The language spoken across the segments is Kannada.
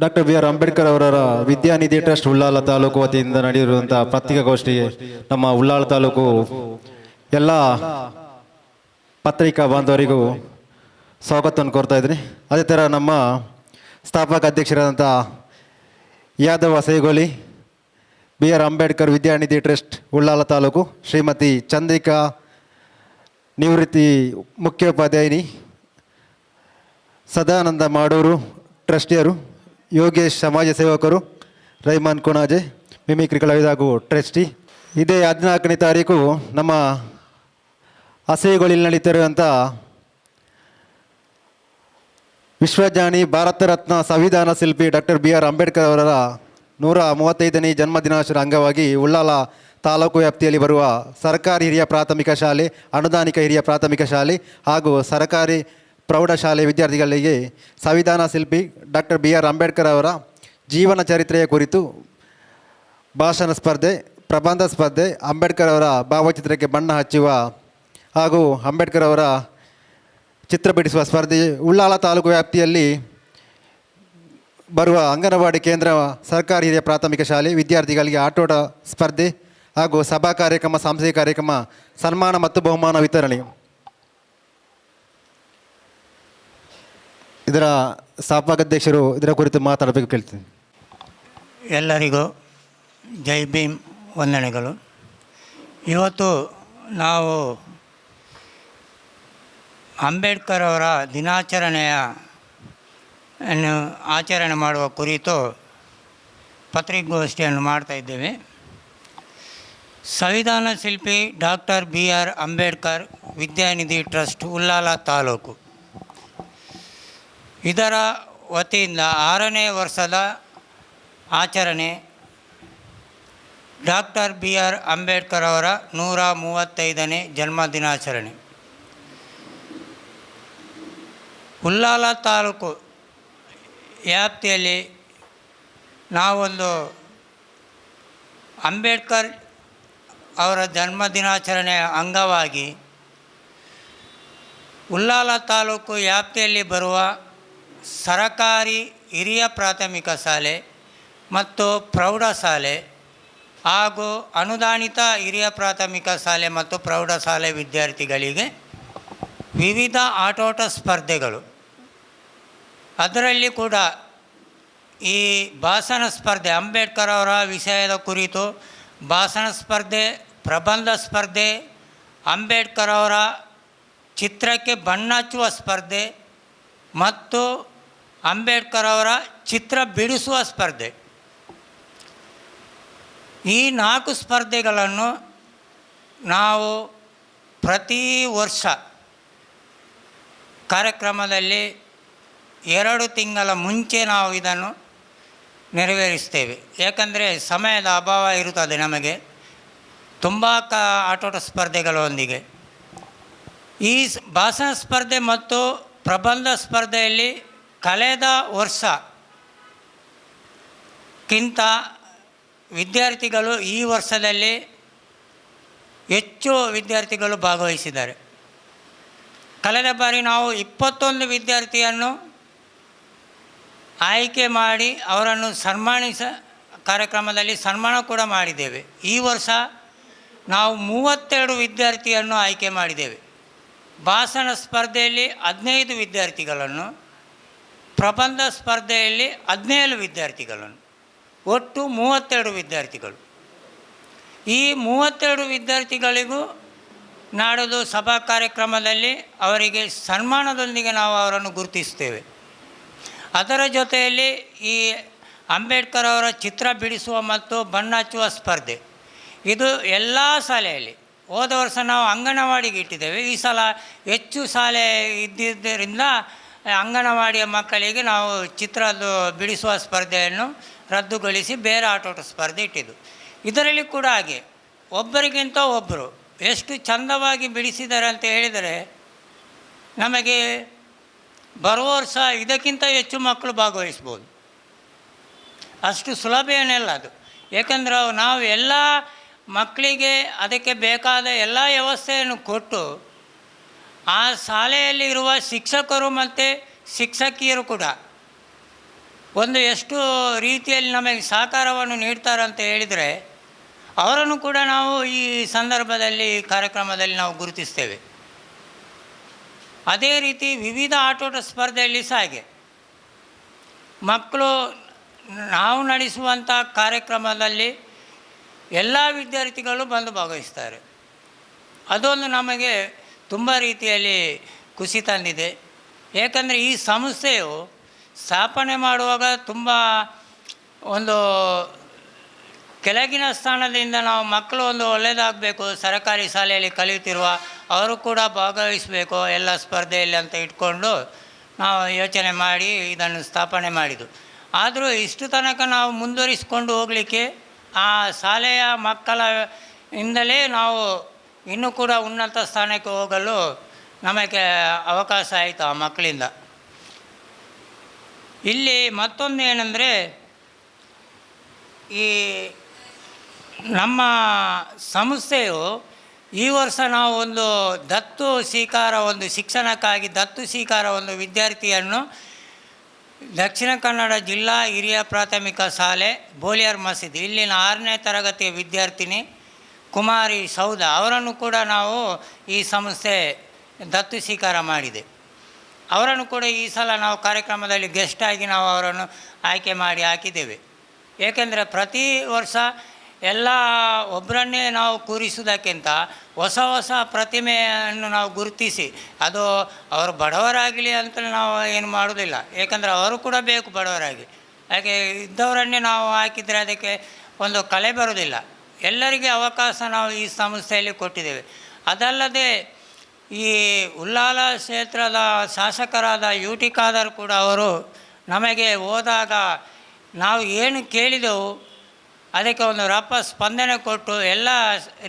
ಡಾಕ್ಟರ್ ಬಿ ಆರ್ ಅಂಬೇಡ್ಕರ್ ಅವರ ವಿದ್ಯಾನಿಧಿ ಟ್ರಸ್ಟ್ ಉಳ್ಳಾಲ ತಾಲೂಕು ವತಿಯಿಂದ ನಡೆದಿರುವಂತಹ ಪತ್ರಿಕಾಗೋಷ್ಠಿಗೆ ನಮ್ಮ ಉಳ್ಳಾಲ ತಾಲೂಕು ಎಲ್ಲ ಪತ್ರಿಕಾ ಬಾಂಧವರಿಗೂ ಸ್ವಾಗತವನ್ನು ಕೋರ್ತಾ ಇದ್ದೀನಿ. ಅದೇ ಥರ ನಮ್ಮ ಸ್ಥಾಪಕ ಅಧ್ಯಕ್ಷರಾದಂಥ ಯಾದವ ಸೇಗೋಲಿ ಬಿ ಆರ್ ಅಂಬೇಡ್ಕರ್ ವಿದ್ಯಾನಿಧಿ ಟ್ರಸ್ಟ್ ಉಳ್ಳಾಲ ತಾಲೂಕು, ಶ್ರೀಮತಿ ಚಂದ್ರಿಕಾ ನಿವೃತ್ತಿ ಮುಖ್ಯೋಪಾಧ್ಯಾಯಿನಿ, ಸದಾನಂದ ಮಾಡೂರು ಟ್ರಸ್ಟಿಯರು, ಯೋಗೇಶ್ ಸಮಾಜ ಸೇವಕರು, ರೈಮಾನ್ ಕೊಣಾಜೆ ಮಿಮಿಕ್ರಿ ಕಲಾವಿದ ಹಾಗೂ ಟ್ರಸ್ಟಿ. ಇದೇ 14ನೇ ತಾರೀಕು ನಮ್ಮ ಹಸೇಗೊಳಿಯಲ್ಲಿ ನಡೀತಿರುವಂಥ ವಿಶ್ವಜ್ಞಾನಿ ಭಾರತ ರತ್ನ ಸಂವಿಧಾನ ಶಿಲ್ಪಿ ಡಾಕ್ಟರ್ ಬಿ ಆರ್ ಅಂಬೇಡ್ಕರ್ ಅವರ 135ನೇ ಜನ್ಮದಿನಾಚರಣೆ ಅಂಗವಾಗಿ ಉಳ್ಳಾಲ ತಾಲೂಕು ವ್ಯಾಪ್ತಿಯಲ್ಲಿ ಬರುವ ಸರ್ಕಾರಿ ಹಿರಿಯ ಪ್ರಾಥಮಿಕ ಶಾಲೆ, ಅನುದಾನಿಕ ಹಿರಿಯ ಪ್ರಾಥಮಿಕ ಶಾಲೆ ಹಾಗೂ ಸರ್ಕಾರಿ ಪ್ರೌಢಶಾಲೆ ವಿದ್ಯಾರ್ಥಿಗಳಿಗೆ ಸಂವಿಧಾನ ಶಿಲ್ಪಿ ಡಾಕ್ಟರ್ ಬಿ ಆರ್ ಅಂಬೇಡ್ಕರ್ ಅವರ ಜೀವನ ಚರಿತ್ರೆಯ ಕುರಿತು ಭಾಷಣ ಸ್ಪರ್ಧೆ, ಪ್ರಬಂಧ ಸ್ಪರ್ಧೆ, ಅಂಬೇಡ್ಕರ್ ಅವರ ಭಾವಚಿತ್ರಕ್ಕೆ ಬಣ್ಣ ಹಚ್ಚುವ ಹಾಗೂ ಅಂಬೇಡ್ಕರ್ ಅವರ ಚಿತ್ರ ಬಿಡಿಸುವ ಸ್ಪರ್ಧೆ ಉಳ್ಳಾಲ ತಾಲೂಕು ವ್ಯಾಪ್ತಿಯಲ್ಲಿ ಬರುವ ಅಂಗನವಾಡಿ ಕೇಂದ್ರ, ಸರ್ಕಾರಿ ಹಿರಿಯ ಪ್ರಾಥಮಿಕ ಶಾಲೆ ವಿದ್ಯಾರ್ಥಿಗಳಿಗೆ ಆಟೋಟ ಸ್ಪರ್ಧೆ ಹಾಗೂ ಸಭಾ ಕಾರ್ಯಕ್ರಮ, ಸಾಂಸ್ಕೃತಿಕ ಕಾರ್ಯಕ್ರಮ, ಸನ್ಮಾನ ಮತ್ತು ಬಹುಮಾನ ವಿತರಣೆ. ಇದರ ಸ್ಥಾಪಕಾಧ್ಯಕ್ಷರು ಇದರ ಕುರಿತು ಮಾತಾಡಬೇಕು ಕೇಳ್ತೀನಿ. ಎಲ್ಲರಿಗೂ ಜೈ ಭೀಮ್ ವಂದನೆಗಳು. ಇವತ್ತು ನಾವು ಅಂಬೇಡ್ಕರ್ ಅವರ ದಿನಾಚರಣೆಯನ್ನು ಆಚರಣೆ ಮಾಡುವ ಕುರಿತು ಪತ್ರಿಕಾಗೋಷ್ಠಿಯನ್ನು ಮಾಡ್ತಾಯಿದ್ದೇವೆ. ಸಂವಿಧಾನ ಶಿಲ್ಪಿ ಡಾಕ್ಟರ್ ಬಿ ಆರ್ ಅಂಬೇಡ್ಕರ್ ವಿದ್ಯಾನಿಧಿ ಟ್ರಸ್ಟ್ ಉಳ್ಳಾಲ ತಾಲೂಕು ಇದರ ವತಿಯಿಂದ 6ನೇ ವರ್ಷದ ಆಚರಣೆ ಡಾಕ್ಟರ್ ಬಿ ಆರ್ ಅಂಬೇಡ್ಕರ್ ಅವರ 135ನೇ ಜನ್ಮದಿನಾಚರಣೆ. ಉಳ್ಳಾಲ ತಾಲೂಕು ವ್ಯಾಪ್ತಿಯಲ್ಲಿ ನಾವೊಂದು ಅಂಬೇಡ್ಕರ್ ಅವರ ಜನ್ಮದಿನಾಚರಣೆಯ ಅಂಗವಾಗಿ ಉಳ್ಳಾಲ ತಾಲೂಕು ವ್ಯಾಪ್ತಿಯಲ್ಲಿ ಬರುವ ಸರಕಾರಿ ಹಿರಿಯ ಪ್ರಾಥಮಿಕ ಶಾಲೆ ಮತ್ತು ಪ್ರೌಢಶಾಲೆ ಹಾಗೂ ಅನುದಾನಿತ ಹಿರಿಯ ಪ್ರಾಥಮಿಕ ಶಾಲೆ ಮತ್ತು ಪ್ರೌಢಶಾಲೆ ವಿದ್ಯಾರ್ಥಿಗಳಿಗೆ ವಿವಿಧ ಆಟೋಟ ಸ್ಪರ್ಧೆಗಳು, ಅದರಲ್ಲಿ ಕೂಡ ಈ ಭಾಷಣ ಸ್ಪರ್ಧೆ, ಅಂಬೇಡ್ಕರ್ ಅವರ ವಿಷಯದ ಕುರಿತು ಭಾಷಣ ಸ್ಪರ್ಧೆ, ಪ್ರಬಂಧ ಸ್ಪರ್ಧೆ, ಅಂಬೇಡ್ಕರ್ ಅವರ ಚಿತ್ರಕ್ಕೆ ಬಣ್ಣ ಹಚ್ಚುವ ಸ್ಪರ್ಧೆ ಮತ್ತು ಅಂಬೇಡ್ಕರ್ ಅವರ ಚಿತ್ರ ಬಿಡಿಸುವ ಸ್ಪರ್ಧೆ, ಈ 4 ಸ್ಪರ್ಧೆಗಳನ್ನು ನಾವು ಪ್ರತಿ ವರ್ಷ ಕಾರ್ಯಕ್ರಮದಲ್ಲಿ 2 ತಿಂಗಳ ಮುಂಚೆ ನಾವು ಇದನ್ನು ನೆರವೇರಿಸ್ತೇವೆ. ಏಕೆಂದರೆ ಸಮಯದ ಅಭಾವ ಇರುತ್ತದೆ ನಮಗೆ, ತುಂಬ ಆಟೋಟ ಸ್ಪರ್ಧೆಗಳೊಂದಿಗೆ. ಈ ಭಾಷಣ ಸ್ಪರ್ಧೆ ಮತ್ತು ಪ್ರಬಂಧ ಸ್ಪರ್ಧೆಯಲ್ಲಿ ಕಳೆದ ವರ್ಷಕ್ಕಿಂತ ವಿದ್ಯಾರ್ಥಿಗಳು ಈ ವರ್ಷದಲ್ಲಿ ಹೆಚ್ಚು ವಿದ್ಯಾರ್ಥಿಗಳು ಭಾಗವಹಿಸಿದ್ದಾರೆ. ಕಳೆದ ಬಾರಿ ನಾವು 21 ವಿದ್ಯಾರ್ಥಿಯನ್ನು ಆಯ್ಕೆ ಮಾಡಿ ಅವರನ್ನು ಕಾರ್ಯಕ್ರಮದಲ್ಲಿ ಸನ್ಮಾನ ಕೂಡ ಮಾಡಿದ್ದೇವೆ. ಈ ವರ್ಷ ನಾವು 32 ವಿದ್ಯಾರ್ಥಿಯನ್ನು ಆಯ್ಕೆ ಮಾಡಿದ್ದೇವೆ. ಭಾಷಣ ಸ್ಪರ್ಧೆಯಲ್ಲಿ 15 ವಿದ್ಯಾರ್ಥಿಗಳನ್ನು, ಪ್ರಬಂಧ ಸ್ಪರ್ಧೆಯಲ್ಲಿ 17 ವಿದ್ಯಾರ್ಥಿಗಳನ್ನು, ಒಟ್ಟು 32 ವಿದ್ಯಾರ್ಥಿಗಳು. ಈ 32 ವಿದ್ಯಾರ್ಥಿಗಳಿಗೂ ನಾಡದು ಸಭಾ ಕಾರ್ಯಕ್ರಮದಲ್ಲಿ ಅವರಿಗೆ ಸನ್ಮಾನದೊಂದಿಗೆ ನಾವು ಅವರನ್ನು ಗುರುತಿಸ್ತೇವೆ. ಅದರ ಜೊತೆಯಲ್ಲಿ ಈ ಅಂಬೇಡ್ಕರ್ ಅವರ ಚಿತ್ರ ಬಿಡಿಸುವ ಮತ್ತು ಬಣ್ಣ ಹಚ್ಚುವ ಸ್ಪರ್ಧೆ, ಇದು ಎಲ್ಲ ಶಾಲೆಯಲ್ಲಿ, ಹೋದ ವರ್ಷ ನಾವು ಅಂಗನವಾಡಿಗೆ ಇಟ್ಟಿದ್ದೇವೆ, ಈ ಸಲ ಹೆಚ್ಚು ಶಾಲೆ ಇದ್ದಿದ್ದರಿಂದ ಅಂಗನವಾಡಿಯ ಮಕ್ಕಳಿಗೆ ನಾವು ಚಿತ್ರದ್ದು ಬಿಡಿಸುವ ಸ್ಪರ್ಧೆಯನ್ನು ರದ್ದುಗೊಳಿಸಿ ಬೇರೆ ಆಟೋಟ ಸ್ಪರ್ಧೆ ಇಟ್ಟಿದ್ದು. ಇದರಲ್ಲಿ ಕೂಡ ಹಾಗೆ ಒಬ್ಬರಿಗಿಂತ ಒಬ್ಬರು ಎಷ್ಟು ಚಂದವಾಗಿ ಬಿಡಿಸಿದ್ದಾರೆ ಅಂತ ಹೇಳಿದರೆ ನಮಗೆ ಬರುವ ವರ್ಷ ಇದಕ್ಕಿಂತ ಹೆಚ್ಚು ಮಕ್ಕಳು ಭಾಗವಹಿಸ್ಬೋದು. ಅಷ್ಟು ಸುಲಭ ಏನಿಲ್ಲ ಅದು. ಏಕೆಂದರೆ ನಾವು ಎಲ್ಲ ಮಕ್ಕಳಿಗೆ ಅದಕ್ಕೆ ಬೇಕಾದ ಎಲ್ಲ ವ್ಯವಸ್ಥೆಯನ್ನು ಕೊಟ್ಟು ಆ ಶಾಲೆಯಲ್ಲಿ ಇರುವ ಶಿಕ್ಷಕರು ಮತ್ತು ಶಿಕ್ಷಕಿಯರು ಕೂಡ ಒಂದು ಎಷ್ಟು ರೀತಿಯಲ್ಲಿ ನಮಗೆ ಸಹಕಾರವನ್ನು ನೀಡ್ತಾರೆ ಅಂತ ಹೇಳಿದರೆ ಅವರನ್ನು ಕೂಡ ನಾವು ಈ ಸಂದರ್ಭದಲ್ಲಿ ಕಾರ್ಯಕ್ರಮದಲ್ಲಿ ನಾವು ಗುರುತಿಸ್ತೇವೆ. ಅದೇ ರೀತಿ ವಿವಿಧ ಆಟೋಟ ಸ್ಪರ್ಧೆಯಲ್ಲಿ ಸಹ ಹಾಗೆ ಮಕ್ಕಳು ನಾವು ನಡೆಸುವಂಥ ಕಾರ್ಯಕ್ರಮದಲ್ಲಿ ಎಲ್ಲ ವಿದ್ಯಾರ್ಥಿಗಳು ಬಂದು ಭಾಗವಹಿಸ್ತಾರೆ. ಅದೊಂದು ನಮಗೆ ತುಂಬ ರೀತಿಯಲ್ಲಿ ಖುಷಿ ತಂದಿದೆ. ಏಕೆಂದರೆ ಈ ಸಂಸ್ಥೆಯು ಸ್ಥಾಪನೆ ಮಾಡುವಾಗ ತುಂಬ ಒಂದು ಕೆಳಗಿನ ಸ್ಥಾನದಿಂದ ನಾವು ಮಕ್ಕಳು ಒಂದು ಒಳ್ಳೆಯದಾಗಬೇಕು, ಸರ್ಕಾರಿ ಶಾಲೆಯಲ್ಲಿ ಕಲಿಯುತ್ತಿರುವ ಅವರು ಕೂಡ ಭಾಗವಹಿಸಬೇಕು ಎಲ್ಲ ಸ್ಪರ್ಧೆಯಲ್ಲಿ ಅಂತ ಇಟ್ಕೊಂಡು ನಾವು ಯೋಚನೆ ಮಾಡಿ ಇದನ್ನು ಸ್ಥಾಪನೆ ಮಾಡಿದ್ದು. ಆದರೂ ಇಷ್ಟು ತನಕ ನಾವು ಮುಂದುವರಿಸಿಕೊಂಡು ಹೋಗಲಿಕ್ಕೆ ಆ ಶಾಲೆಯ ಮಕ್ಕಳ ಇಂದಲೇ ನಾವು ಇನ್ನೂ ಕೂಡ ಉನ್ನತ ಸ್ಥಾನಕ್ಕೆ ಹೋಗಲು ನಮಗೆ ಅವಕಾಶ ಆಯಿತು ಆ ಮಕ್ಕಳಿಂದ. ಇಲ್ಲಿ ಮತ್ತೊಂದು ಏನಂದರೆ, ಈ ನಮ್ಮ ಸಂಸ್ಥೆಯು ಈ ವರ್ಷ ನಾವು ಒಂದು ದತ್ತು ಸ್ವೀಕಾರ, ಒಂದು ಶಿಕ್ಷಣಕ್ಕಾಗಿ ದತ್ತು ಸ್ವೀಕಾರ ಒಂದು ವಿದ್ಯಾರ್ಥಿಯನ್ನು ದಕ್ಷಿಣ ಕನ್ನಡ ಜಿಲ್ಲಾ ಹಿರಿಯ ಪ್ರಾಥಮಿಕ ಶಾಲೆ ಬೋಲಿಯಾರ್ ಮಸೀದಿ ಇಲ್ಲಿನ 6ನೇ ತರಗತಿಯ ವಿದ್ಯಾರ್ಥಿನಿ ಕುಮಾರಿ ಸೌಧ ಅವರನ್ನು ಕೂಡ ನಾವು ಈ ಸಂಸ್ಥೆ ದತ್ತು ಸ್ವೀಕಾರ ಮಾಡಿದೆ. ಅವರನ್ನು ಕೂಡ ಈ ಸಲ ನಾವು ಕಾರ್ಯಕ್ರಮದಲ್ಲಿ ಗೆಸ್ಟಾಗಿ ನಾವು ಅವರನ್ನು ಆಯ್ಕೆ ಮಾಡಿ ಹಾಕಿದ್ದೇವೆ. ಏಕೆಂದರೆ ಪ್ರತಿ ವರ್ಷ ಎಲ್ಲ ಒಬ್ಬರನ್ನೇ ನಾವು ಕೂರಿಸುವುದಕ್ಕಿಂತ ಹೊಸ ಹೊಸ ಪ್ರತಿಮೆಯನ್ನು ನಾವು ಗುರುತಿಸಿ, ಅದು ಅವರು ಬಡವರಾಗಲಿ ಅಂತ ನಾವು ಏನು ಮಾಡೋದಿಲ್ಲ. ಏಕೆಂದರೆ ಅವರು ಕೂಡ ಬೇಕು ಬಡವರಾಗಿ. ಹಾಗೆ ಇದ್ದವರನ್ನೇ ನಾವು ಹಾಕಿದರೆ ಅದಕ್ಕೆ ಒಂದು ಕಲೆ ಬರೋದಿಲ್ಲ. ಎಲ್ಲರಿಗೆ ಅವಕಾಶ ನಾವು ಈ ಸಂಸ್ಥೆಯಲ್ಲಿ ಕೊಟ್ಟಿದ್ದೇವೆ. ಅದಲ್ಲದೆ ಈ ಉಳ್ಳಾಲ ಕ್ಷೇತ್ರದ ಶಾಸಕರಾದ ಯು ಟಿ ಖಾದರ್ ಕೂಡ ಅವರು ನಮಗೆ ಹೋದಾಗ ನಾವು ಏನು ಕೇಳಿದೆವು ಅದಕ್ಕೆ ಒಂದು ರಪ್ಪ ಸ್ಪಂದನೆ ಕೊಟ್ಟು ಎಲ್ಲ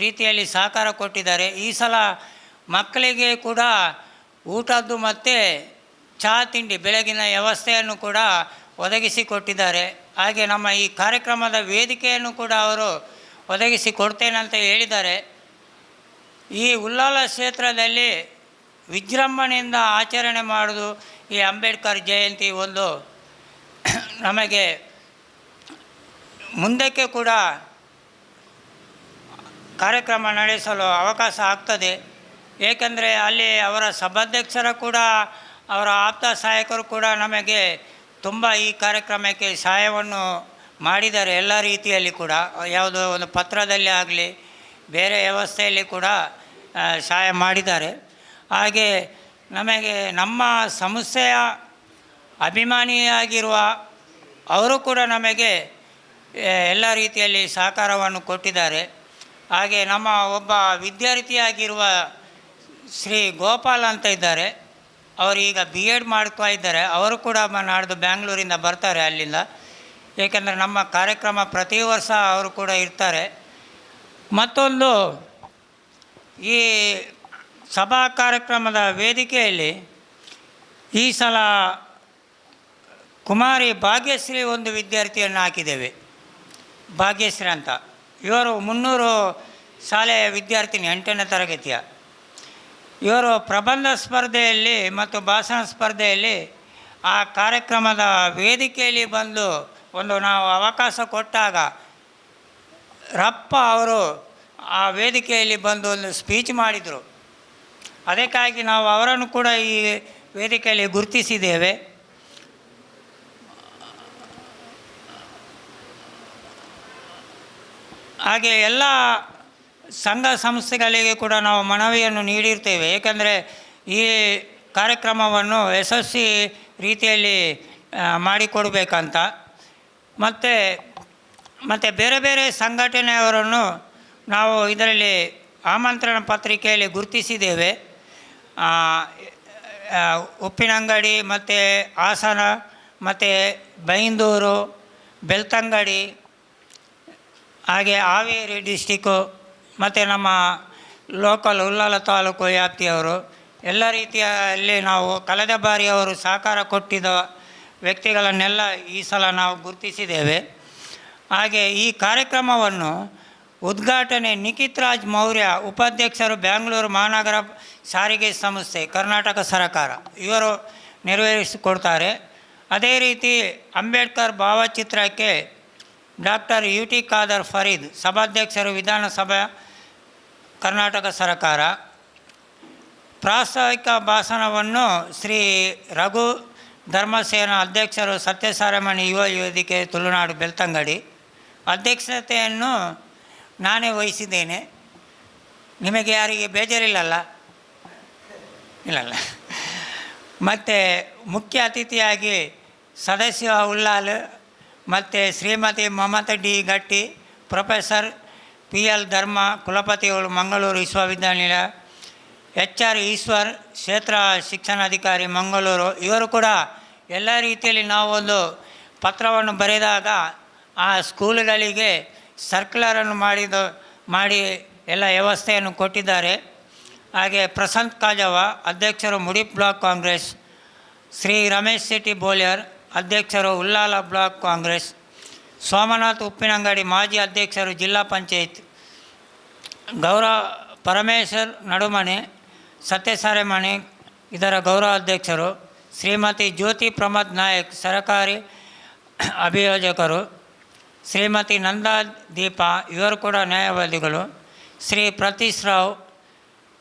ರೀತಿಯಲ್ಲಿ ಸಹಕಾರ ಕೊಟ್ಟಿದ್ದಾರೆ. ಈ ಸಲ ಮಕ್ಕಳಿಗೆ ಕೂಡ ಊಟದ್ದು ಮತ್ತು ಚಹಾ ತಿಂಡಿ ಬೆಳಗಿನ ವ್ಯವಸ್ಥೆಯನ್ನು ಕೂಡ ಒದಗಿಸಿಕೊಟ್ಟಿದ್ದಾರೆ. ಹಾಗೆ ನಮ್ಮ ಈ ಕಾರ್ಯಕ್ರಮದ ವೇದಿಕೆಯನ್ನು ಕೂಡ ಅವರು ಒದಗಿಸಿ ಕೊಡ್ತೇನೆ ಅಂತ ಹೇಳಿದ್ದಾರೆ. ಈ ಉಳ್ಳಾಲ ಕ್ಷೇತ್ರದಲ್ಲಿ ವಿಜೃಂಭಣೆಯಿಂದ ಆಚರಣೆ ಮಾಡೋದು ಈ ಅಂಬೇಡ್ಕರ್ ಜಯಂತಿ ಒಂದು ನಮಗೆ ಮುಂದಕ್ಕೆ ಕೂಡ ಕಾರ್ಯಕ್ರಮ ನಡೆಸಲು ಅವಕಾಶ ಆಗ್ತದೆ. ಏಕೆಂದರೆ ಅಲ್ಲಿ ಅವರ ಸಭಾಧ್ಯಕ್ಷರ ಕೂಡ ಅವರ ಆಪ್ತ ಸಹಾಯಕರು ಕೂಡ ನಮಗೆ ತುಂಬ ಈ ಕಾರ್ಯಕ್ರಮಕ್ಕೆ ಸಹಾಯವನ್ನು ಮಾಡಿದ್ದಾರೆ. ಎಲ್ಲ ರೀತಿಯಲ್ಲಿ ಕೂಡ ಯಾವುದೋ ಒಂದು ಪತ್ರದಲ್ಲಿ ಆಗಲಿ ಬೇರೆ ವ್ಯವಸ್ಥೆಯಲ್ಲಿ ಕೂಡ ಸಹಾಯ ಮಾಡಿದ್ದಾರೆ. ಹಾಗೆ ನಮಗೆ ನಮ್ಮ ಸಂಸ್ಥೆಯ ಅಭಿಮಾನಿಯಾಗಿರುವ ಅವರು ಕೂಡ ನಮಗೆ ಎಲ್ಲ ರೀತಿಯಲ್ಲಿ ಸಹಕಾರವನ್ನು ಕೊಟ್ಟಿದ್ದಾರೆ. ಹಾಗೆ ನಮ್ಮ ಒಬ್ಬ ವಿದ್ಯಾರ್ಥಿಯಾಗಿರುವ ಶ್ರೀ ಗೋಪಾಲ್ ಅಂತ ಇದ್ದಾರೆ, ಅವರು ಈಗ BEd ಮಾಡ್ತಾ ಇದ್ದಾರೆ. ಅವರು ಕೂಡ ನಾಡ್ದು ಬ್ಯಾಂಗ್ಳೂರಿಂದ ಬರ್ತಾರೆ ಅಲ್ಲಿಂದ. ಏಕೆಂದರೆ ನಮ್ಮ ಕಾರ್ಯಕ್ರಮ ಪ್ರತಿ ವರ್ಷ ಅವರು ಕೂಡ ಇರ್ತಾರೆ. ಮತ್ತೊಂದು ಈ ಸಭಾ ಕಾರ್ಯಕ್ರಮದ ವೇದಿಕೆಯಲ್ಲಿ ಈ ಸಲ ಕುಮಾರಿ ಭಾಗ್ಯಶ್ರೀ ಒಂದು ವಿದ್ಯಾರ್ಥಿಯನ್ನು ಹಾಕಿದ್ದೇವೆ. ಭಾಗ್ಯಶ್ರೀ ಅಂತ ಇವರು 300 ಶಾಲೆಯ ವಿದ್ಯಾರ್ಥಿನಿ 8ನೇ ತರಗತಿಯ. ಇವರು ಪ್ರಬಂಧ ಸ್ಪರ್ಧೆಯಲ್ಲಿ ಮತ್ತು ಭಾಷಣ ಸ್ಪರ್ಧೆಯಲ್ಲಿ ಆ ಕಾರ್ಯಕ್ರಮದ ವೇದಿಕೆಯಲ್ಲಿ ಬಂದು ಒಂದು ನಾವು ಅವಕಾಶ ಕೊಟ್ಟಾಗ ರಪ್ಪ ಅವರು ಆ ವೇದಿಕೆಯಲ್ಲಿ ಬಂದು ಒಂದು ಸ್ಪೀಚ್ ಮಾಡಿದರು. ಅದಕ್ಕಾಗಿ ನಾವು ಅವರನ್ನು ಕೂಡ ಈ ವೇದಿಕೆಯಲ್ಲಿ ಗುರುತಿಸಿದ್ದೇವೆ. ಹಾಗೆ ಎಲ್ಲ ಸಂಘ ಸಂಸ್ಥೆಗಳಿಗೆ ಕೂಡ ನಾವು ಮನವಿಯನ್ನು ನೀಡಿರ್ತೇವೆ. ಏಕೆಂದರೆ ಈ ಕಾರ್ಯಕ್ರಮವನ್ನು ಯಶಸ್ವಿ ರೀತಿಯಲ್ಲಿ ಮಾಡಿಕೊಡಬೇಕಂತ. ಮತ್ತು ಬೇರೆ ಬೇರೆ ಸಂಘಟನೆಯವರನ್ನು ನಾವು ಇದರಲ್ಲಿ ಆಮಂತ್ರಣ ಪತ್ರಿಕೆಯಲ್ಲಿ ಗುರುತಿಸಿದ್ದೇವೆ. ಉಪ್ಪಿನಂಗಡಿ ಮತ್ತು ಹಾಸನ ಮತ್ತು ಬೈಂದೂರು, ಬೆಳ್ತಂಗಡಿ, ಹಾಗೆ ಹಾವೇರಿ ಡಿಸ್ಟಿಕ್ಕು ಮತ್ತು ನಮ್ಮ ಲೋಕಲ್ ಉಳ್ಳಾಲ ತಾಲೂಕು ವ್ಯಾಪ್ತಿಯವರು ಎಲ್ಲ ರೀತಿಯಲ್ಲಿ ನಾವು ಕಳೆದ ಬಾರಿ ಅವರು ಸಹಕಾರ ಕೊಟ್ಟಿದ್ದ ವ್ಯಕ್ತಿಗಳನ್ನೆಲ್ಲ ಈ ಸಲ ನಾವು ಗುರುತಿಸಿದ್ದೇವೆ. ಹಾಗೆ ಈ ಕಾರ್ಯಕ್ರಮವನ್ನು ಉದ್ಘಾಟನೆ ನಿಖಿತ್ ರಾಜ್ ಮೌರ್ಯ, ಉಪಾಧ್ಯಕ್ಷರು ಬ್ಯಾಂಗ್ಳೂರು ಮಹಾನಗರ ಸಾರಿಗೆ ಸಂಸ್ಥೆ ಕರ್ನಾಟಕ ಸರ್ಕಾರ, ಇವರು ನೆರವೇರಿಸಿಕೊಡ್ತಾರೆ. ಅದೇ ರೀತಿ ಅಂಬೇಡ್ಕರ್ ಭಾವಚಿತ್ರಕ್ಕೆ doctor U T Khader Fareed, ಸಭಾಧ್ಯಕ್ಷರು, ವಿಧಾನಸಭಾ, ಕರ್ನಾಟಕ ಸರ್ಕಾರ. ಪ್ರಾಸ್ತಾವಿಕ ಭಾಷಣವನ್ನು ಶ್ರೀ ರಘು ಧರ್ಮಸೇನ, ಅಧ್ಯಕ್ಷರು, ಸತ್ಯಸಾರಮಣಿ ಯುವ ವೇದಿಕೆ, ತುಳುನಾಡು, ಬೆಳ್ತಂಗಡಿ. ಅಧ್ಯಕ್ಷತೆಯನ್ನು ನಾನೇ ವಹಿಸಿದ್ದೇನೆ. ನಿಮಗೆ ಯಾರಿಗೆ ಬೇಜಾರಿಲ್ಲಲ್ಲ? ಇಲ್ಲಲ್ಲ. ಮತ್ತು ಮುಖ್ಯ ಅತಿಥಿಯಾಗಿ ಸದಸ್ಯ ಉಲ್ಲಾಲ್ ಮತ್ತು ಶ್ರೀಮತಿ ಮಮತಾ ಡಿ ಗಟ್ಟಿ, ಪ್ರೊಫೆಸರ್ ಪಿ ಎಲ್ ಧರ್ಮ, ಕುಲಪತಿಗಳು, ಮಂಗಳೂರು ವಿಶ್ವವಿದ್ಯಾನಿಲಯ, ಎಚ್ ಆರ್ ಈಶ್ವರ್, ಕ್ಷೇತ್ರ ಶಿಕ್ಷಣಾಧಿಕಾರಿ, ಮಂಗಳೂರು. ಇವರು ಕೂಡ ಎಲ್ಲ ರೀತಿಯಲ್ಲಿ ನಾವು ಒಂದು ಪತ್ರವನ್ನು ಬರೆದಾಗ ಆ ಸ್ಕೂಲುಗಳಿಗೆ ಸರ್ಕ್ಯುಲರನ್ನು ಮಾಡಿ ಎಲ್ಲ ವ್ಯವಸ್ಥೆಯನ್ನು ಕೊಟ್ಟಿದ್ದಾರೆ. ಹಾಗೆ ಪ್ರಶಾಂತ್ ಕಾಜವ, ಅಧ್ಯಕ್ಷರು, ಮುಡಿ ಬ್ಲಾಕ್ ಕಾಂಗ್ರೆಸ್. ಶ್ರೀ ರಮೇಶ್ ಶೆಟ್ಟಿ ಬೋಲಿಯರ್, ಅಧ್ಯಕ್ಷರು, ಉಲ್ಲಾಲ ಬ್ಲಾಕ್ ಕಾಂಗ್ರೆಸ್. ಸೋಮನಾಥ್ ಉಪ್ಪಿನಂಗಡಿ, ಮಾಜಿ ಅಧ್ಯಕ್ಷರು, ಜಿಲ್ಲಾ ಪಂಚಾಯತ್. ಗೌರವ ಪರಮೇಶ್ವರ್ ನಡುಮನೆ, ಸತ್ಯಸಾರಮಣಿ, ಇದರ ಗೌರವ ಅಧ್ಯಕ್ಷರು. ಶ್ರೀಮತಿ ಜ್ಯೋತಿ ಪ್ರಮೋದ್ ನಾಯಕ್, ಸರಕಾರಿ ಅಭಿಯೋಜಕರು. ಶ್ರೀಮತಿ ನಂದಾ ದೀಪ, ಇವರು ಕೂಡ ನ್ಯಾಯವಾದಿಗಳು. ಶ್ರೀ ಪ್ರತೀಶ್ ರಾವ್,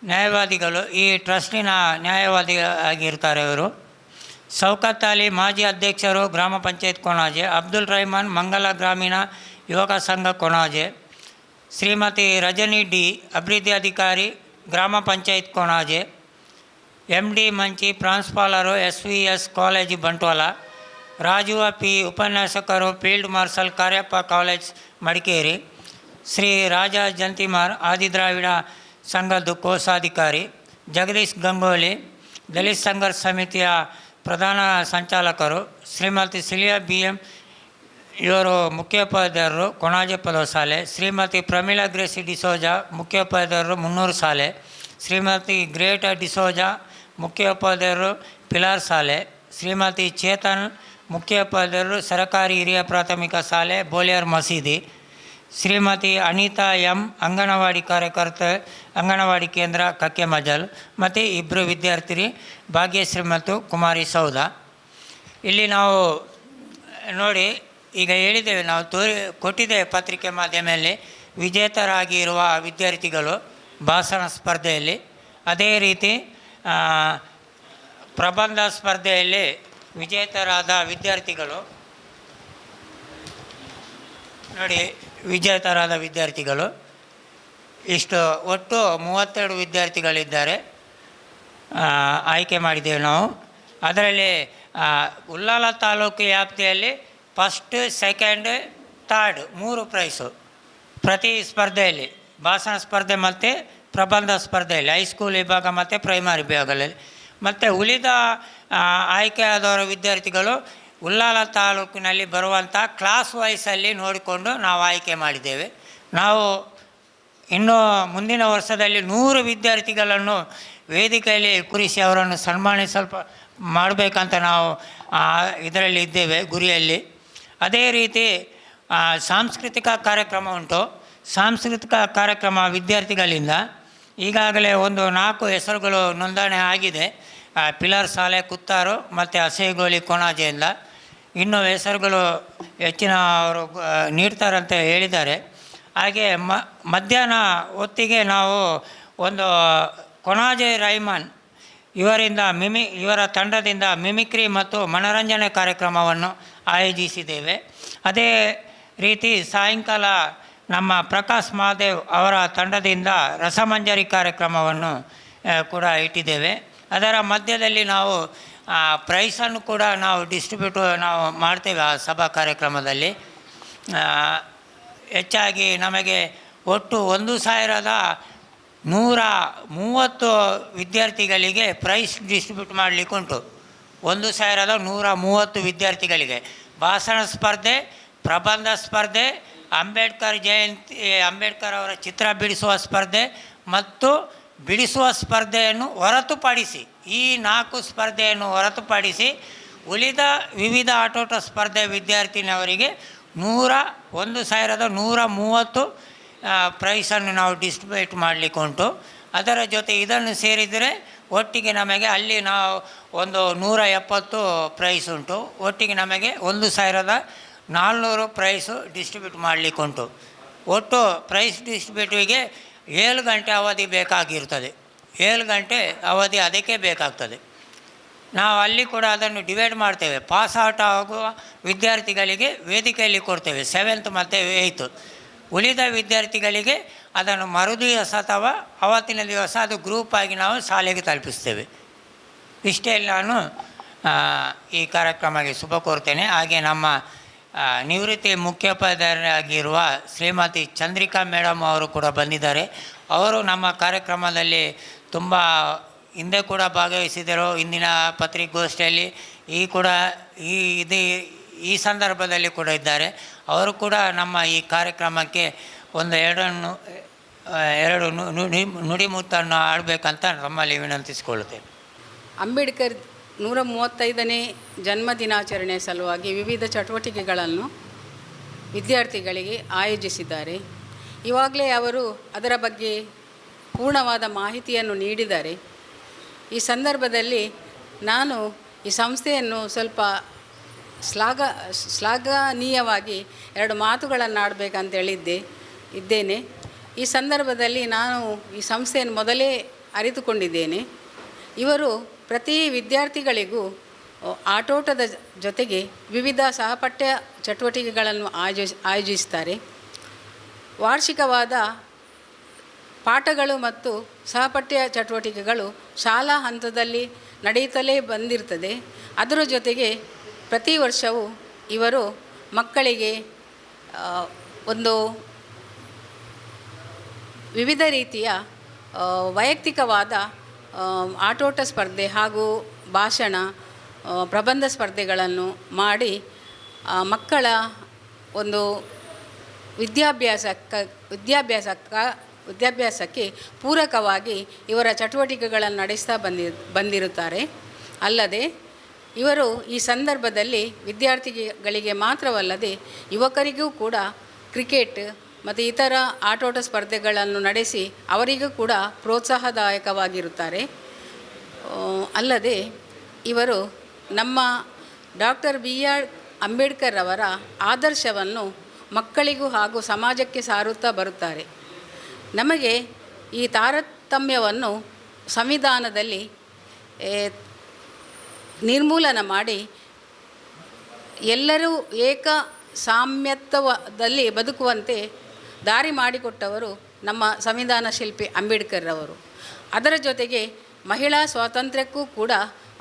ನ್ಯಾಯವಾದಿಗಳು, ಈ ಟ್ರಸ್ಟಿನ ನ್ಯಾಯವಾದಿ ಆಗಿರ್ತಾರೆ ಇವರು. ಶೌಕತ್ ಅಲಿ, ಮಾಜಿ ಅಧ್ಯಕ್ಷರು, ಗ್ರಾಮ ಪಂಚಾಯತ್ ಕೊಣಾಜೆ. ಅಬ್ದುಲ್ ರಹಮಾನ್, ಮಂಗಲ ಗ್ರಾಮೀಣ ಯುವಕ ಸಂಘ ಕೊಣಾಜೆ. ಶ್ರೀಮತಿ ರಜನಿ ಡಿ, ಅಭಿವೃದ್ಧಿ ಅಧಿಕಾರಿ, ಗ್ರಾಮ ಪಂಚಾಯತ್ ಕೊಣಾಜೆ. ಎಮ್ ಡಿ ಮಂಚಿ, ಪ್ರಾಂಶುಪಾಲರು, SVS college Bantwal. Rajuva P, ಉಪನ್ಯಾಸಕರು, field marshal, Kariappa college, Madikeri. Shri Raja Jantimar, Adidravida ಸಂಘದ ಕೋಶಾಧಿಕಾರಿ. ಜಗದೀಶ್ ಗಂಗೋಲಿ, ದಲಿತ ಸಂಘರ್ಷ ಸಮಿತಿಯ ಪ್ರಧಾನ ಸಂಚಾಲಕರು. ಶ್ರೀಮತಿ ಸಿಲಿಯಾ BM, ಇವರು ಮುಖ್ಯೋಪಾಧ್ಯಾಯರು, ಕೊಣಾಜೆ ಪದವಿ ಶಾಲೆ. ಶ್ರೀಮತಿ ಪ್ರಮೀಳಾ ಗ್ರೇಸಿ ಡಿಸೋಜಾ, ಮುಖ್ಯೋಪಾಧ್ಯಾಯರು, ಮುನ್ನೂರು ಶಾಲೆ. ಶ್ರೀಮತಿ ಗ್ರೇಟ ಡಿಸೋಜಾ, ಮುಖ್ಯೋಪಾಧ್ಯಾಯರು, ಪಿಲಾರ್ ಶಾಲೆ. ಶ್ರೀಮತಿ ಚೇತನ್, ಮುಖ್ಯೋಪಾಧ್ಯಾಯರು, ಸರ್ಕಾರಿ ಹಿರಿಯ ಪ್ರಾಥಮಿಕ ಶಾಲೆ, ಬೋಲಿಯರ್ ಮಸೀದಿ. ಶ್ರೀಮತಿ ಅನಿತಾ ಎಂ, ಅಂಗನವಾಡಿ ಕಾರ್ಯಕರ್ತೆ, ಅಂಗನವಾಡಿ ಕೇಂದ್ರ, ಕಕ್ಕೆ ಮಜಲ್. ಮತ್ತು ಇಬ್ಬರು ವಿದ್ಯಾರ್ಥಿನಿ, ಭಾಗ್ಯಶ್ರೀ ಮತ್ತು ಕುಮಾರಿ ಸೌಧ. ಇಲ್ಲಿ ನಾವು ನೋಡಿ, ಈಗ ಹೇಳಿದ್ದೇವೆ, ನಾವು ಕೊಟ್ಟಿದ್ದೇವೆ ಪತ್ರಿಕೆ ಮಾಧ್ಯಮದಲ್ಲಿ ವಿಜೇತರಾಗಿರುವ ವಿದ್ಯಾರ್ಥಿಗಳು ಭಾಷಣ ಸ್ಪರ್ಧೆಯಲ್ಲಿ. ಅದೇ ರೀತಿ ಪ್ರಬಂಧ ಸ್ಪರ್ಧೆಯಲ್ಲಿ ವಿಜೇತರಾದ ವಿದ್ಯಾರ್ಥಿಗಳು ನೋಡಿ, ವಿಜೇತರಾದ ವಿದ್ಯಾರ್ಥಿಗಳು ಇಷ್ಟು ಒಟ್ಟು 32 ವಿದ್ಯಾರ್ಥಿಗಳಿದ್ದಾರೆ. ಆಯ್ಕೆ ಮಾಡಿದ್ದೇವೆ ನಾವು. ಅದರಲ್ಲಿ ಉಲ್ಲಾಲ ತಾಲೂಕು ವ್ಯಾಪ್ತಿಯಲ್ಲಿ ಫಸ್ಟ್, ಸೆಕೆಂಡ್, ಥರ್ಡ್ 3 ಪ್ರೈಸು ಪ್ರತಿ ಸ್ಪರ್ಧೆಯಲ್ಲಿ, ಭಾಷಣ ಸ್ಪರ್ಧೆ ಮತ್ತು ಪ್ರಬಂಧ ಸ್ಪರ್ಧೆಯಲ್ಲಿ, ಹೈಸ್ಕೂಲ್ ವಿಭಾಗ ಮತ್ತು ಪ್ರೈಮರಿ ವಿಭಾಗದಲ್ಲಿ. ಮತ್ತು ಉಳಿದ ಆಯ್ಕೆಯಾದವರ ವಿದ್ಯಾರ್ಥಿಗಳು ಉಲ್ಲಾಲ ತಾಲೂಕಿನಲ್ಲಿ ಬರುವಂಥ ಕ್ಲಾಸ್ ವೈಸಲ್ಲಿ ನೋಡಿಕೊಂಡು ನಾವು ಆಯ್ಕೆ ಮಾಡಿದ್ದೇವೆ. ನಾವು ಇನ್ನು ಮುಂದಿನ ವರ್ಷದಲ್ಲಿ 100 ವಿದ್ಯಾರ್ಥಿಗಳನ್ನು ವೇದಿಕೆಯಲ್ಲಿ ಕೂರಿಸಿ ಅವರನ್ನು ಮಾಡಬೇಕಂತ ನಾವು ಇದರಲ್ಲಿ ಇದ್ದೇವೆ, ಗುರಿಯಲ್ಲಿ. ಅದೇ ರೀತಿ ಸಾಂಸ್ಕೃತಿಕ ಕಾರ್ಯಕ್ರಮ ಉಂಟು. ಸಾಂಸ್ಕೃತಿಕ ಕಾರ್ಯಕ್ರಮ ವಿದ್ಯಾರ್ಥಿಗಳಿಂದ ಈಗಾಗಲೇ ಒಂದು 4 ಹೆಸರುಗಳು ನೋಂದಣಿ ಆಗಿದೆ. ಪಿಲಾರ್ ಶಾಲೆ, ಕುತ್ತಾರು ಮತ್ತು ಹಸೇಗೋಳಿ, ಕೊಣಾಜೆಯಿಂದ. ಇನ್ನೂ ಹೆಸರುಗಳು ಹೆಚ್ಚಿನ ಅವರು ನೀಡ್ತಾರಂತ ಹೇಳಿದ್ದಾರೆ. ಹಾಗೆ ಮಧ್ಯಾಹ್ನ ಹೊತ್ತಿಗೆ ನಾವು ಒಂದು ಕೊಣಾಜೆ ರೈಮಾನ್ ಇವರ ತಂಡದಿಂದ ಮಿಮಿಕ್ರಿ ಮತ್ತು ಮನೋರಂಜನೆ ಕಾರ್ಯಕ್ರಮವನ್ನು ಆಯೋಜಿಸಿದ್ದೇವೆ. ಅದೇ ರೀತಿ ಸಾಯಂಕಾಲ ನಮ್ಮ ಪ್ರಕಾಶ್ ಮಹಾದೇವ್ ಅವರ ತಂಡದಿಂದ ರಸಮಂಜರಿ ಕಾರ್ಯಕ್ರಮವನ್ನು ಕೂಡ ಇಟ್ಟಿದ್ದೇವೆ. ಅದರ ಮಧ್ಯದಲ್ಲಿ ನಾವು ಪ್ರೈಸನ್ನು ಕೂಡ ನಾವು ನಾವು ಮಾಡ್ತೇವೆ ಆ ಸಭಾ ಕಾರ್ಯಕ್ರಮದಲ್ಲಿ. ಹೆಚ್ಚಾಗಿ ನಮಗೆ ಒಟ್ಟು 1130 ವಿದ್ಯಾರ್ಥಿಗಳಿಗೆ ಪ್ರೈಸ್ ಡಿಸ್ಟ್ರಿಬ್ಯೂಟ್ ಮಾಡಲಿಕ್ಕುಂಟು. 1130 ವಿದ್ಯಾರ್ಥಿಗಳಿಗೆ ಭಾಷಣ ಸ್ಪರ್ಧೆ, ಪ್ರಬಂಧ ಸ್ಪರ್ಧೆ, ಅಂಬೇಡ್ಕರ್ ಜಯಂತಿ, ಅಂಬೇಡ್ಕರ್ ಅವರ ಚಿತ್ರ ಬಿಡಿಸುವ ಸ್ಪರ್ಧೆ ಮತ್ತು ಬಿಡಿಸುವ ಸ್ಪರ್ಧೆಯನ್ನು ಹೊರತುಪಡಿಸಿ, ಈ 4 ಸ್ಪರ್ಧೆಯನ್ನು ಹೊರತುಪಡಿಸಿ ಉಳಿದ ವಿವಿಧ ಆಟೋಟ ಸ್ಪರ್ಧೆ ವಿದ್ಯಾರ್ಥಿನಿಯವರಿಗೆ 1130 ಪ್ರೈಸನ್ನು ನಾವು ಡಿಸ್ಟ್ರಿಬ್ಯೂಟ್ ಮಾಡಲಿಕ್ಕೆ ಉಂಟು. ಅದರ ಜೊತೆ ಇದನ್ನು ಸೇರಿದರೆ ಒಟ್ಟಿಗೆ ನಮಗೆ ಅಲ್ಲಿ ನಾವು ಒಂದು 170 ಪ್ರೈಸ್ ಉಂಟು. ಒಟ್ಟಿಗೆ ನಮಗೆ 1400 ಪ್ರೈಸು ಡಿಸ್ಟ್ರಿಬ್ಯೂಟ್ ಮಾಡಲಿಕ್ಕುಂಟು. ಒಟ್ಟು ಪ್ರೈಸ್ ಡಿಸ್ಟ್ರಿಬ್ಯೂಟಿಗೆ 7 ಗಂಟೆ ಅವಧಿ ಬೇಕಾಗಿರ್ತದೆ. 7 ಗಂಟೆ ಅವಧಿ ಅದಕ್ಕೆ ಬೇಕಾಗ್ತದೆ. ನಾವು ಅಲ್ಲಿ ಕೂಡ ಅದನ್ನು ಡಿವೈಡ್ ಮಾಡ್ತೇವೆ. ಪಾಸ್ ಔಟ್ ಆಗುವ ವಿದ್ಯಾರ್ಥಿಗಳಿಗೆ ವೇದಿಕೆಯಲ್ಲಿ ಕೊಡ್ತೇವೆ 7th ಮತ್ತು 8th. ಉಳಿದ ವಿದ್ಯಾರ್ಥಿಗಳಿಗೆ ಅದನ್ನು ಮರುದಿವಸ ಅಥವಾ ಅವತ್ತಿನ ದಿವಸ ಅದು ಗ್ರೂಪ್ ಆಗಿ ನಾವು ಶಾಲೆಗೆ ತಲುಪಿಸ್ತೇವೆ. ಇಷ್ಟೇ ನಾನು ಈ ಕಾರ್ಯಕ್ರಮಕ್ಕೆ ಶುಭ ಕೋರ್ತೇನೆ. ಹಾಗೆ ನಮ್ಮ ನಿವೃತ್ತಿ ಮುಖ್ಯೋಪಾಧ್ಯಾಯರಾಗಿರುವ ಶ್ರೀಮತಿ ಚಂದ್ರಿಕಾ ಮೇಡಮ್ ಅವರು ಕೂಡ ಬಂದಿದ್ದಾರೆ. ಅವರು ನಮ್ಮ ಕಾರ್ಯಕ್ರಮದಲ್ಲಿ ತುಂಬ ಹಿಂದೆ ಕೂಡ ಭಾಗವಹಿಸಿದರು. ಇಂದಿನ ಪತ್ರಿಕಾಗೋಷ್ಠಿಯಲ್ಲಿ ಈ ಸಂದರ್ಭದಲ್ಲಿ ಕೂಡ ಇದ್ದಾರೆ. ಅವರು ಕೂಡ ನಮ್ಮ ಈ ಕಾರ್ಯಕ್ರಮಕ್ಕೆ ಒಂದು ಎರಡು ನುಡಿಮುತ್ತನ್ನು ಆಡಬೇಕಂತ ನಮ್ಮಲ್ಲಿ ವಿನಂತಿಸಿಕೊಳ್ಳುತ್ತೇವೆ. ಅಂಬೇಡ್ಕರ್ 135ನೇ ಜನ್ಮದಿನಾಚರಣೆ ಸಲುವಾಗಿ ವಿವಿಧ ಚಟುವಟಿಕೆಗಳನ್ನು ವಿದ್ಯಾರ್ಥಿಗಳಿಗೆ ಆಯೋಜಿಸಿದ್ದಾರೆ. ಇವಾಗಲೇ ಅವರು ಅದರ ಬಗ್ಗೆ ಪೂರ್ಣವಾದ ಮಾಹಿತಿಯನ್ನು ನೀಡಿದ್ದಾರೆ. ಈ ಸಂದರ್ಭದಲ್ಲಿ ನಾನು ಈ ಸಂಸ್ಥೆಯನ್ನು ಸ್ವಲ್ಪ ಶ್ಲಾಘನೀಯವಾಗಿ 2 ಮಾತುಗಳನ್ನು ಆಡಬೇಕಂತ ಇದ್ದೇನೆ. ಈ ಸಂದರ್ಭದಲ್ಲಿ ನಾನು ಈ ಸಂಸ್ಥೆಯನ್ನು ಮೊದಲೇ ಅರಿತುಕೊಂಡಿದ್ದೇನೆ. ಇವರು ಪ್ರತಿ ವಿದ್ಯಾರ್ಥಿಗಳಿಗೂ ಆಟೋಟದ ಜೊತೆಗೆ ವಿವಿಧ ಸಹಪಠ್ಯ ಚಟುವಟಿಕೆಗಳನ್ನು ಆಯೋಜಿಸ್ತಾರೆ. ವಾರ್ಷಿಕವಾದ ಪಾಠಗಳು ಮತ್ತು ಸಹಪಠ್ಯ ಚಟುವಟಿಕೆಗಳು ಶಾಲಾ ಹಂತದಲ್ಲಿ ನಡೆಯುತ್ತಲೇ ಬಂದಿರ್ತದೆ. ಅದರ ಜೊತೆಗೆ ಪ್ರತಿ ವರ್ಷವೂ ಇವರು ಮಕ್ಕಳಿಗೆ ಒಂದು ವಿವಿಧ ರೀತಿಯ ವೈಯಕ್ತಿಕವಾದ ಆಟೋಟ ಸ್ಪರ್ಧೆ ಹಾಗೂ ಭಾಷಣ ಪ್ರಬಂಧ ಸ್ಪರ್ಧೆಗಳನ್ನು ಮಾಡಿ ಮಕ್ಕಳ ಒಂದು ವಿದ್ಯಾಭ್ಯಾಸಕ್ಕೆ ಪೂರಕವಾಗಿ ಇವರ ಚಟುವಟಿಕೆಗಳನ್ನು ನಡೆಸ್ತಾ ಬಂದಿರುತ್ತಾರೆ. ಅಲ್ಲದೆ ಇವರು ಈ ಸಂದರ್ಭದಲ್ಲಿ ವಿದ್ಯಾರ್ಥಿಗಳಿಗೆ ಮಾತ್ರವಲ್ಲದೆ ಯುವಕರಿಗೂ ಕೂಡ ಕ್ರಿಕೆಟ್ ಮತ್ತು ಇತರ ಆಟೋಟ ಸ್ಪರ್ಧೆಗಳನ್ನು ನಡೆಸಿ ಅವರಿಗೂ ಕೂಡ ಪ್ರೋತ್ಸಾಹದಾಯಕವಾಗಿರುತ್ತಾರೆ. ಅಲ್ಲದೆ ಇವರು ನಮ್ಮ ಡಾಕ್ಟರ್ BR ಅಂಬೇಡ್ಕರ್ ಅವರ ಆದರ್ಶವನ್ನು ಮಕ್ಕಳಿಗೂ ಹಾಗೂ ಸಮಾಜಕ್ಕೆ ಸಾರುತ್ತಾ ಬರುತ್ತಾರೆ. ನಮಗೆ ಈ ತಾರತಮ್ಯವನ್ನು ಸಂವಿಧಾನದಲ್ಲಿ ನಿರ್ಮೂಲನ ಮಾಡಿ ಎಲ್ಲರೂ ಏಕ ಸಾಮ್ಯತ್ವದಲ್ಲಿ ಬದುಕುವಂತೆ ದಾರಿ ಮಾಡಿಕೊಟ್ಟವರು ನಮ್ಮ ಸಂವಿಧಾನ ಶಿಲ್ಪಿ ಅಂಬೇಡ್ಕರ್ ಅವರು. ಅದರ ಜೊತೆಗೆ ಮಹಿಳಾ ಸ್ವಾತಂತ್ರ್ಯಕ್ಕೂ ಕೂಡ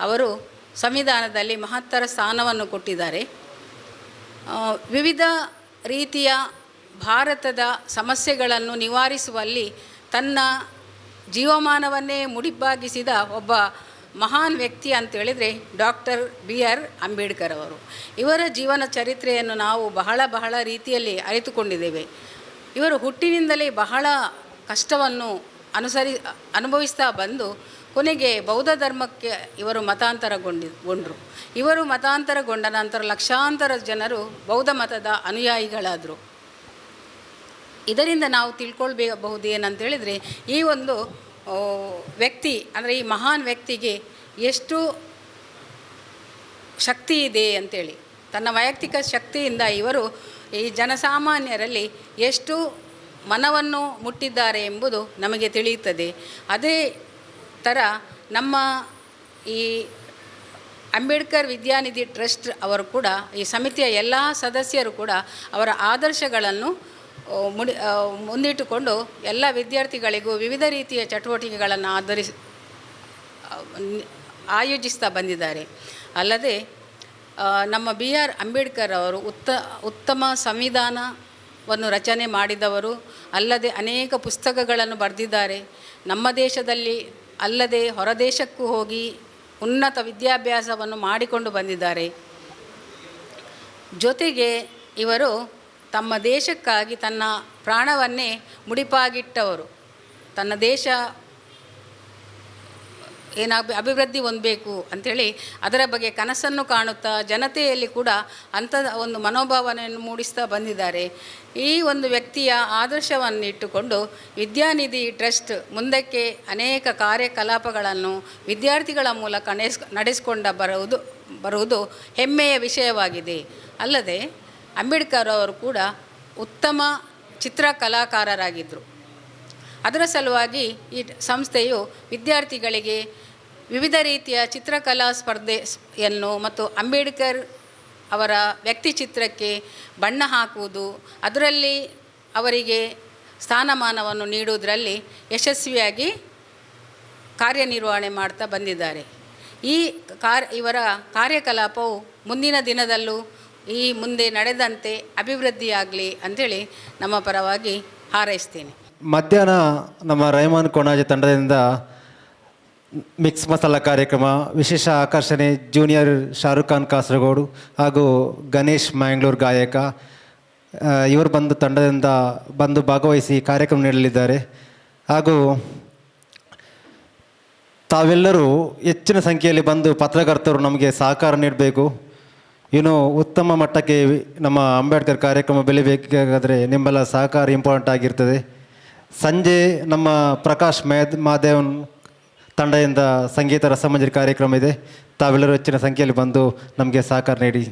ಅವರು ಸಂವಿಧಾನದಲ್ಲಿ ಮಹತ್ತರ ಸ್ಥಾನವನ್ನು ಕೊಟ್ಟಿದ್ದಾರೆ. ವಿವಿಧ ರೀತಿಯ ಭಾರತದ ಸಮಸ್ಯೆಗಳನ್ನು ನಿವಾರಿಸುವಲ್ಲಿ ತನ್ನ ಜೀವಮಾನವನ್ನೇ ಮುಡಿಪಾಗಿಸಿದ ಒಬ್ಬ ಮಹಾನ್ ವ್ಯಕ್ತಿ ಅಂತೇಳಿದರೆ ಡಾಕ್ಟರ್ BR ಅಂಬೇಡ್ಕರ್ ಅವರು. ಇವರ ಜೀವನ ಚರಿತ್ರೆಯನ್ನು ನಾವು ಬಹಳ ರೀತಿಯಲ್ಲಿ ಅರಿತುಕೊಂಡಿದ್ದೇವೆ. ಇವರು ಹುಟ್ಟಿನಿಂದಲೇ ಬಹಳ ಕಷ್ಟವನ್ನು ಅನುಭವಿಸ್ತಾ ಬಂದು ಕೊನೆಗೆ ಬೌದ್ಧ ಧರ್ಮಕ್ಕೆ ಇವರು ಮತಾಂತರಗೊಂಡರು. ಇವರು ಮತಾಂತರಗೊಂಡ ನಂತರ ಲಕ್ಷಾಂತರ ಜನರು ಬೌದ್ಧ ಮತದ ಅನುಯಾಯಿಗಳಾದರು. ಇದರಿಂದ ನಾವು ತಿಳ್ಕೊಳ್ಬಹುದು ಏನಂತೇಳಿದರೆ ಈ ಒಂದು ವ್ಯಕ್ತಿ ಅಂದರೆ ಈ ಮಹಾನ್ ವ್ಯಕ್ತಿಗೆ ಎಷ್ಟು ಶಕ್ತಿ ಇದೆ ಅಂಥೇಳಿ, ತನ್ನ ವೈಯಕ್ತಿಕ ಶಕ್ತಿಯಿಂದ ಇವರು ಈ ಜನಸಾಮಾನ್ಯರಲ್ಲಿ ಎಷ್ಟು ಮನವನ್ನು ಮುಟ್ಟಿದ್ದಾರೆ ಎಂಬುದು ನಮಗೆ ತಿಳಿಯುತ್ತದೆ. ಅದೇ ಥರ ನಮ್ಮ ಈ ಅಂಬೇಡ್ಕರ್ ವಿದ್ಯಾನಿಧಿ ಟ್ರಸ್ಟ್ ಅವರು ಕೂಡ ಈ ಸಮಿತಿಯ ಎಲ್ಲ ಸದಸ್ಯರು ಕೂಡ ಅವರ ಆದರ್ಶಗಳನ್ನು ಮುಂದಿಟ್ಟುಕೊಂಡು ಎಲ್ಲ ವಿದ್ಯಾರ್ಥಿಗಳಿಗೂ ವಿವಿಧ ರೀತಿಯ ಚಟುವಟಿಕೆಗಳನ್ನು ಆಯೋಜಿಸ್ತಾ ಬಂದಿದ್ದಾರೆ. ಅಲ್ಲದೆ ನಮ್ಮ BR ಅಂಬೇಡ್ಕರ್ ಅವರು ಉತ್ತಮ ಸಂವಿಧಾನವನ್ನು ರಚನೆ ಮಾಡಿದವರು. ಅಲ್ಲದೆ ಅನೇಕ ಪುಸ್ತಕಗಳನ್ನು ಬರೆದಿದ್ದಾರೆ. ನಮ್ಮ ದೇಶದಲ್ಲಿ ಅಲ್ಲದೆ ಹೊರದೇಶಕ್ಕೂ ಹೋಗಿ ಉನ್ನತ ವಿದ್ಯಾಭ್ಯಾಸವನ್ನು ಮಾಡಿಕೊಂಡು ಬಂದಿದ್ದಾರೆ. ಜೊತೆಗೆ ಇವರು ತಮ್ಮ ದೇಶಕ್ಕಾಗಿ ತನ್ನ ಪ್ರಾಣವನ್ನೇ ಮುಡಿಪಾಗಿಟ್ಟವರು. ತನ್ನ ದೇಶ ಅಭಿವೃದ್ಧಿ ಹೊಂದಬೇಕು ಅಂಥೇಳಿ ಅದರ ಬಗ್ಗೆ ಕನಸನ್ನು ಕಾಣುತ್ತಾ ಜನತೆಯಲ್ಲಿ ಕೂಡ ಅಂಥದ ಒಂದು ಮನೋಭಾವನೆಯನ್ನು ಮೂಡಿಸ್ತಾ ಬಂದಿದ್ದಾರೆ. ಈ ಒಂದು ವ್ಯಕ್ತಿಯ ಆದರ್ಶವನ್ನು ಇಟ್ಟುಕೊಂಡು ವಿದ್ಯಾನಿಧಿ ಟ್ರಸ್ಟ್ ಮುಂದಕ್ಕೆ ಅನೇಕ ಕಾರ್ಯಕಲಾಪಗಳನ್ನು ವಿದ್ಯಾರ್ಥಿಗಳ ಮೂಲಕ ನಡೆಸಿಕೊಂಡ ಬರುವುದು ಹೆಮ್ಮೆಯ ವಿಷಯವಾಗಿದೆ. ಅಲ್ಲದೆ ಅಂಬೇಡ್ಕರ್ ಅವರು ಕೂಡ ಉತ್ತಮ ಚಿತ್ರಕಲಾಕಾರರಾಗಿದ್ದರು. ಅದರ ಸಲುವಾಗಿ ಈ ಸಂಸ್ಥೆಯು ವಿದ್ಯಾರ್ಥಿಗಳಿಗೆ ವಿವಿಧ ರೀತಿಯ ಚಿತ್ರಕಲಾ ಸ್ಪರ್ಧೆಯನ್ನು ಮತ್ತು ಅಂಬೇಡ್ಕರ್ ಅವರ ವ್ಯಕ್ತಿ ಚಿತ್ರಕ್ಕೆ ಬಣ್ಣ ಹಾಕುವುದು, ಅದರಲ್ಲಿ ಅವರಿಗೆ ಸ್ಥಾನಮಾನವನ್ನು ನೀಡುವುದರಲ್ಲಿ ಯಶಸ್ವಿಯಾಗಿ ಕಾರ್ಯನಿರ್ವಹಣೆ ಮಾಡ್ತಾ ಬಂದಿದ್ದಾರೆ. ಇವರ ಕಾರ್ಯಕಲಾಪವು ಮುಂದಿನ ದಿನದಲ್ಲೂ ಈ ಮುಂದೆ ನಡೆದಂತೆ ಅಭಿವೃದ್ಧಿಯಾಗಲಿ ಅಂಥೇಳಿ ನಮ್ಮ ಪರವಾಗಿ ಹಾರೈಸ್ತೇನೆ. ಮಧ್ಯಾಹ್ನ ನಮ್ಮ ರೈಮಾನ್ ಕೊಣಾಜೆ ತಂಡದಿಂದ ಮಿಕ್ಸ್ ಮಸಾಲ ಕಾರ್ಯಕ್ರಮ, ವಿಶೇಷ ಆಕರ್ಷಣೆ ಜೂನಿಯರ್ ಶಾರುಖ್ ಖಾನ್ ಕಾಸರಗೋಡು ಹಾಗೂ ಗಣೇಶ್ ಮ್ಯಾಂಗ್ಳೂರು ಗಾಯಕ ಇವರು ತಂಡದಿಂದ ಬಂದು ಭಾಗವಹಿಸಿ ಕಾರ್ಯಕ್ರಮ ನೀಡಲಿದ್ದಾರೆ. ಹಾಗೂ ತಾವೆಲ್ಲರೂ ಹೆಚ್ಚಿನ ಸಂಖ್ಯೆಯಲ್ಲಿ ಬಂದು ಪತ್ರಕರ್ತರು ನಮಗೆ ಸಹಕಾರ ನೀಡಬೇಕು. ಇನ್ನು ಉತ್ತಮ ಮಟ್ಟಕ್ಕೆ ನಮ್ಮ ಅಂಬೇಡ್ಕರ್ ಕಾರ್ಯಕ್ರಮ ಬೆಳಿಬೇಕಾದರೆ ನಿಮ್ಮೆಲ್ಲ ಸಹಕಾರ ಇಂಪಾರ್ಟೆಂಟ್ ಆಗಿರ್ತದೆ. ಸಂಜೆ ನಮ್ಮ ಪ್ರಕಾಶ್ ಮಾದೇವನ್ ತಂಡದಿಂದ ಸಂಗೀತ ರಸಮಂಜರಿ ಕಾರ್ಯಕ್ರಮ ಇದೆ. ತಾವೆಲ್ಲರೂ ಹೆಚ್ಚಿನ ಸಂಖ್ಯೆಯಲ್ಲಿ ಬಂದು ನಮಗೆ ಸಹಕಾರ ನೀಡಿ.